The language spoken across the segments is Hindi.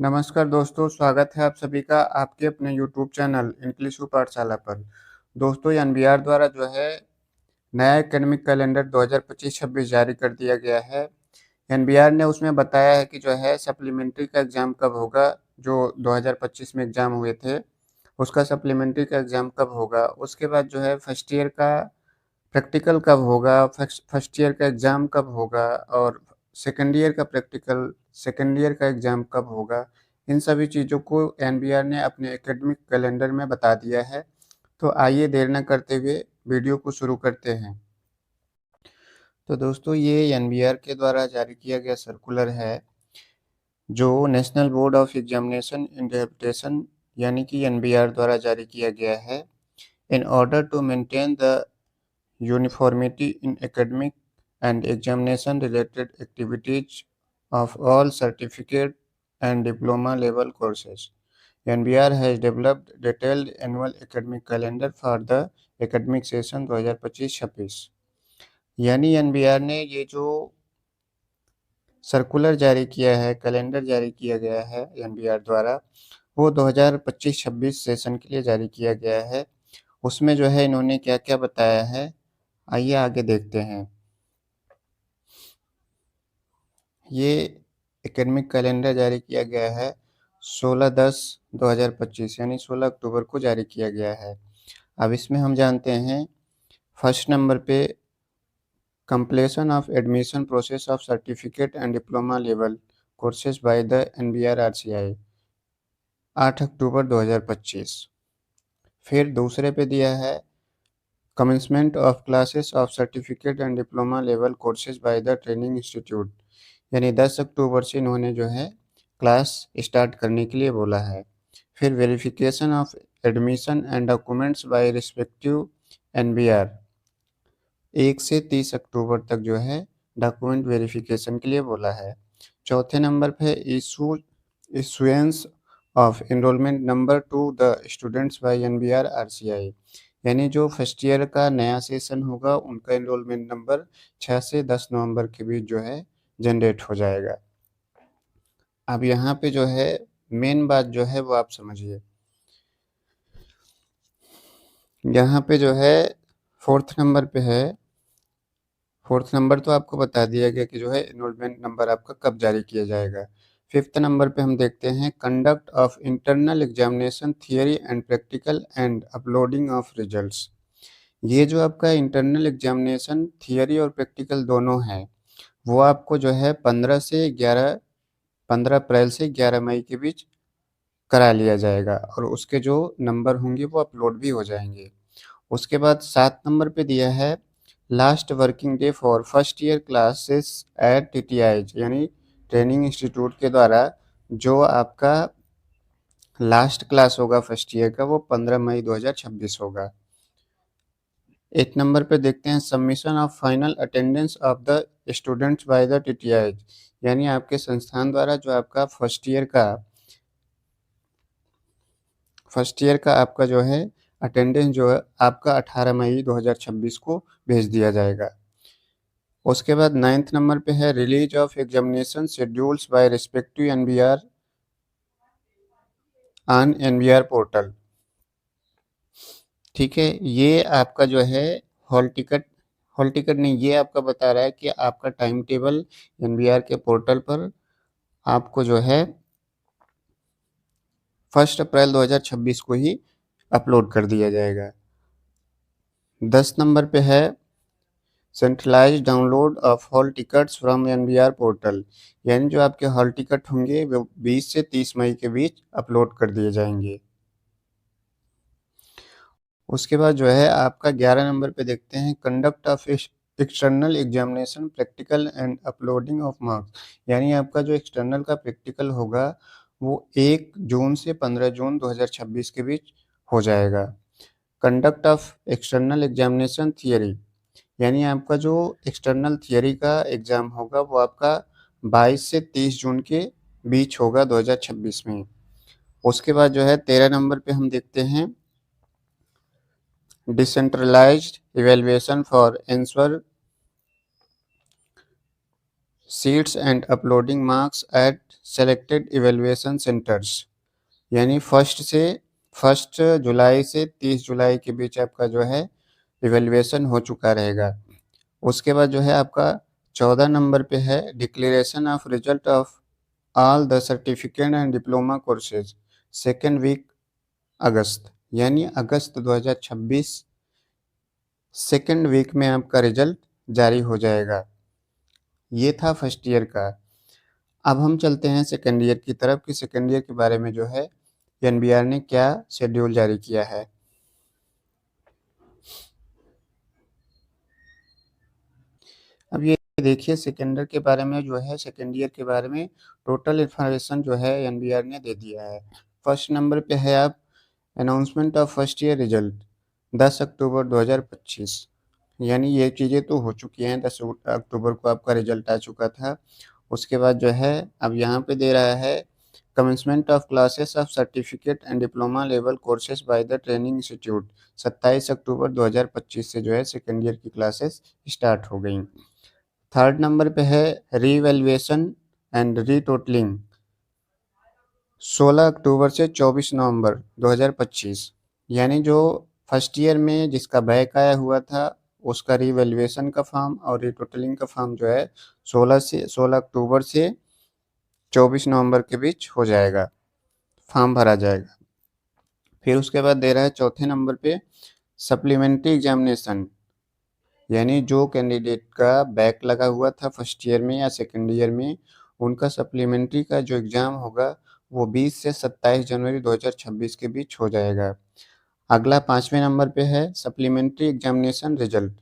नमस्कार दोस्तों, स्वागत है आप सभी का आपके अपने यूट्यूब चैनल इंग्लिश पाठशाला पर। दोस्तों, एनबीआर द्वारा जो है नया एकेडमिक कैलेंडर 2025-26 जारी कर दिया गया है। एनबीआर ने उसमें बताया है कि जो है सप्लीमेंट्री का एग्ज़ाम कब होगा, जो 2025 में एग्ज़ाम हुए थे उसका सप्लीमेंट्री का एग्ज़ाम कब होगा। उसके बाद जो है फर्स्ट ईयर का प्रैक्टिकल कब होगा, फर्स्ट ईयर का एग्ज़ाम कब होगा और सेकेंड ईयर का एग्ज़ाम कब होगा। इन सभी चीज़ों को एनबीआर ने अपने एकेडमिक कैलेंडर में बता दिया है। तो आइए देर न करते हुए वीडियो को शुरू करते हैं। तो दोस्तों, ये एनबीआर के द्वारा जारी किया गया सर्कुलर है, जो national board of examination interpretation यानी कि एनबीआर द्वारा जारी किया गया है। In order to maintain the uniformity in academic and examination-related activities of all certificate and diploma level courses. NBR has developed detailed annual academic calendar for the academic session 2025-26। यानी एनबीआर ने ये जो सर्कुलर जारी किया है, कैलेंडर जारी किया गया है एनबीआर द्वारा, वो 2025-26 सेशन के लिए जारी किया गया है। उसमें जो है इन्होंने क्या क्या बताया है, आइए आगे देखते हैं। ये एकेडमिक कैलेंडर जारी किया गया है 16/10/2025 यानी 16 अक्टूबर को जारी किया गया है। अब इसमें हम जानते हैं फर्स्ट नंबर पे completion of admission process of certificate and diploma level courses by the NBR RCI 8 अक्टूबर 2025। फिर दूसरे पे दिया है commencement of classes of certificate and diploma level courses by the training institute यानी 10 अक्टूबर से इन्होंने जो है क्लास स्टार्ट करने के लिए बोला है। फिर verification of admission and documents by respective NBR 1 से 30 अक्टूबर तक जो है डॉक्यूमेंट वेरिफिकेशन के लिए बोला है। चौथे नंबर पे issuance of enrolment number to the students by NBR RCI यानी जो फर्स्ट ईयर का नया सेशन होगा उनका एनरोलमेंट नंबर 6 से 10 नवंबर के बीच जो है जनरेट हो जाएगा। अब यहाँ पे जो है मेन बात जो है वो आप समझिए। यहाँ पे जो है फोर्थ नंबर पे है, फोर्थ नंबर तो आपको बता दिया गया कि जो है एनरोलमेंट नंबर आपका कब जारी किया जाएगा। फिफ्थ नंबर पे हम देखते हैं conduct of internal examination theory and practical and uploading of results. ये जो आपका इंटरनल एग्जामिनेशन थियरी और प्रैक्टिकल दोनों है, वो आपको जो है 15 अप्रैल से 11 मई के बीच करा लिया जाएगा और उसके जो नंबर होंगे वो अपलोड भी हो जाएंगे। उसके बाद 7 नंबर पे दिया है last working day for first year classes at TTIs यानी ट्रेनिंग इंस्टीट्यूट के द्वारा जो आपका लास्ट क्लास होगा फर्स्ट ईयर का वो 15 मई 2026 होगा। 8 नंबर पे देखते हैं submission of final attendance of the students by the TTIs यानी आपके संस्थान द्वारा जो आपका फर्स्ट ईयर का आपका जो है अटेंडेंस जो है आपका 18 मई 2026 को भेज दिया जाएगा। उसके बाद 9th नंबर पे है release of examination schedules by respective NBR on NBR portal. ठीक है, ये आपका जो है हॉल टिकट नहीं, ये आपका बता रहा है कि आपका टाइम टेबल एनबीआर के पोर्टल पर आपको जो है 1 अप्रैल 2026 को ही अपलोड कर दिया जाएगा। 10 नंबर पे है centralise download of hall tickets from NBR portal यानी जो आपके हॉल टिकट होंगे वो 20 से 30 मई के बीच अपलोड कर दिए जाएंगे। उसके बाद जो है आपका 11 नंबर पे देखते हैं conduct of external examination practical and uploading of marks यानी आपका जो एक्सटर्नल का प्रैक्टिकल होगा वो 1 जून से 15 जून 2026 के बीच हो जाएगा। Conduct of external examination theory यानी आपका जो एक्सटर्नल थियरी का एग्ज़ाम होगा वो आपका 22 से 30 जून के बीच होगा 2026 में। उसके बाद जो है 13 नंबर पे हम देखते हैं decentralised evaluation for answer sheets and uploading marks at selected evaluation centres. यानी फर्स्ट जुलाई से 30 जुलाई के बीच आपका जो है इवेल्युएशन हो चुका रहेगा। उसके बाद जो है आपका 14 नंबर पे है declaration of result of all the certificate and diploma courses second week August. यानी अगस्त 2026 सेकेंड वीक में आपका रिजल्ट जारी हो जाएगा। ये था फर्स्ट ईयर का। अब हम चलते हैं सेकेंड ईयर की तरफ कि सेकेंड ईयर के बारे में जो है एनबीआर ने क्या शेड्यूल जारी किया है। अब ये देखिए सेकेंड ईयर के बारे में जो है सेकेंड ईयर के बारे में टोटल इन्फॉर्मेशन जो है एनबीआर ने दे दिया है। फर्स्ट नंबर पे है आप announcement of first year result 10 अक्टूबर 2025। यानी ये चीज़ें तो हो चुकी हैं, 10 अक्टूबर को आपका रिजल्ट आ चुका था। उसके बाद जो है अब यहाँ पे दे रहा है commencement of classes of certificate and diploma level courses by the training institute 27 अक्टूबर 2025 से जो है सेकेंड ईयर की क्लासेस स्टार्ट हो गई। थर्ड नंबर पे है रीवैल्यूएशन एंड रीटोटलिंग 16 अक्टूबर से 24 नवंबर 2025। यानी जो फर्स्ट ईयर में जिसका बैक आया हुआ था उसका रीवैल्यूएशन का फॉर्म और रीटोटलिंग का फॉर्म जो है 16 अक्टूबर से 24 नवंबर के बीच हो जाएगा, फॉर्म भरा जाएगा। फिर उसके बाद दे रहा है चौथे नंबर पे सप्लीमेंट्री एग्जामिनेशन। यानी जो कैंडिडेट का बैक लगा हुआ था फर्स्ट ईयर में या सेकेंड ईयर में उनका सप्लीमेंट्री का जो एग्ज़ाम होगा वो 20 से 27 जनवरी 2026 के बीच हो जाएगा। अगला 5वें नंबर पे है सप्लीमेंट्री एग्जामिनेशन रिजल्ट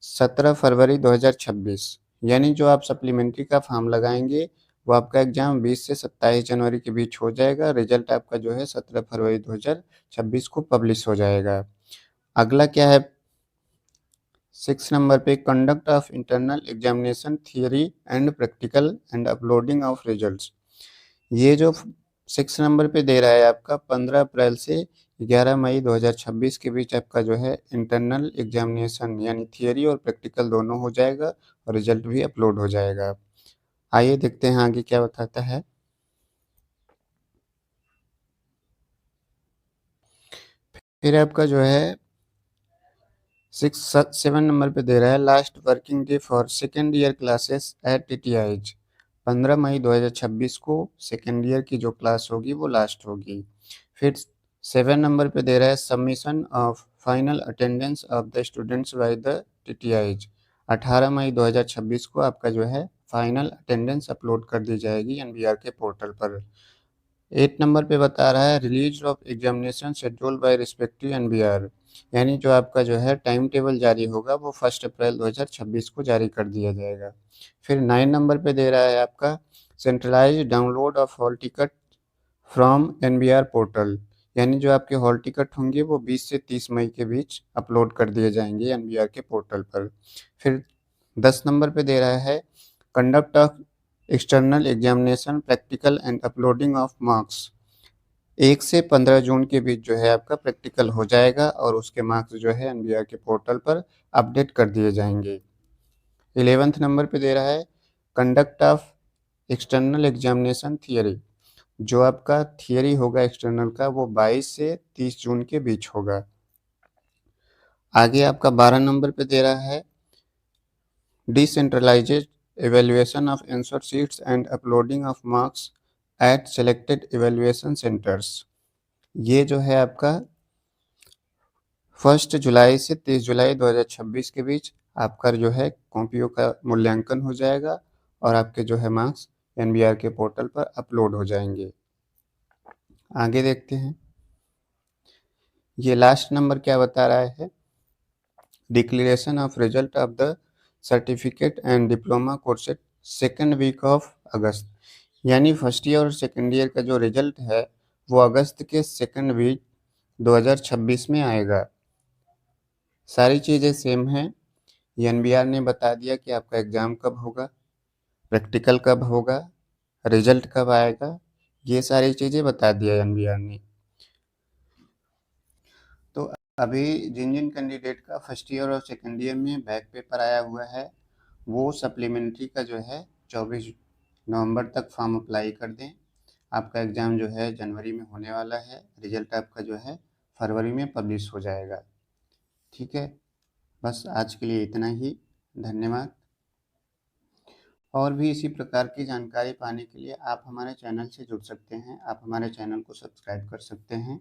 17 फरवरी 2026। यानी जो आप सप्लीमेंट्री का फॉर्म लगाएंगे वो आपका एग्ज़ाम 20 से 27 जनवरी के बीच हो जाएगा। रिजल्ट आपका जो है 17 फरवरी 2026 को पब्लिश हो जाएगा। अगला क्या है 6 नंबर पे conduct of internal examination theory and practical and uploading of results. ये जो 6 नंबर पे दे रहा है आपका 15 अप्रैल से 11 मई 2026 के बीच आपका जो है इंटरनल एग्जामिनेशन यानी थियरी और प्रैक्टिकल दोनों हो जाएगा और रिजल्ट भी अपलोड हो जाएगा। आइए देखते हैं आगे क्या बताता है। फिर आपका जो है 7 नंबर पे दे रहा है last working day for second year classes at TTIs 15 मई 2026 को सेकेंड ईयर की जो क्लास होगी वो लास्ट होगी। फिर 7 नंबर पे दे रहा है submission of final attendance of the students by the TTIs 18 मई 2026 को आपका जो है फाइनल अटेंडेंस अपलोड कर दी जाएगी एनबीआर के पोर्टल पर। 8 नंबर पे बता रहा है release of examination schedule by respective NBR. यानी जो आपका जो है टाइम टेबल जारी होगा वो 1 अप्रैल 2026 को जारी कर दिया जाएगा। फिर 9 नंबर पे दे रहा है आपका centralise download of hall ticket from NBR portal. यानी जो आपके हॉल टिकट होंगे वो 20 से 30 मई के बीच अपलोड कर दिए जाएंगे एनबीआर के पोर्टल पर। फिर 10 नंबर पे दे रहा है conduct of external examination practical and uploading of marks 1 से 15 जून के बीच जो है आपका प्रैक्टिकल हो जाएगा और उसके मार्क्स जो है एनबीआर के पोर्टल पर अपडेट कर दिए जाएंगे। 11th नंबर पे दे रहा है conduct of external examination theory. जो आपका थियरी होगा एक्सटर्नल का वो 22 से 30 जून के बीच होगा। आगे आपका 12 नंबर पे दे रहा है decentralised evaluation of answer sheets and uploading of marks at selected evaluation centers। ये जो है आपका 1 जुलाई से 30 जुलाई 2026 के बीच आपका जो है कॉपियों का मूल्यांकन हो जाएगा और आपके जो है मार्क्स एनबीआर के पोर्टल पर अपलोड हो जाएंगे। आगे देखते हैं ये लास्ट नंबर क्या बता रहा है declaration of result of the certificate and diploma course second week of August. यानी फर्स्ट ईयर और सेकेंड ईयर का जो रिजल्ट है वो अगस्त के सेकेंड वीक 2026 में आएगा। सारी चीज़ें सेम हैं। एनबीआर ने बता दिया कि आपका एग्ज़ाम कब होगा, प्रैक्टिकल कब होगा, रिजल्ट कब आएगा, ये सारी चीज़ें बता दिया एनबीआर ने। तो अभी जिन जिन कैंडिडेट का फर्स्ट ईयर और सेकेंड ईयर में बैक पेपर आया हुआ है वो सप्लीमेंट्री का जो है 24 नवंबर तक फॉर्म अप्लाई कर दें। आपका एग्ज़ाम जो है जनवरी में होने वाला है, रिजल्ट आपका जो है फरवरी में पब्लिश हो जाएगा। ठीक है, बस आज के लिए इतना ही। धन्यवाद। और भी इसी प्रकार की जानकारी पाने के लिए आप हमारे चैनल से जुड़ सकते हैं। आप हमारे चैनल को सब्सक्राइब कर सकते हैं।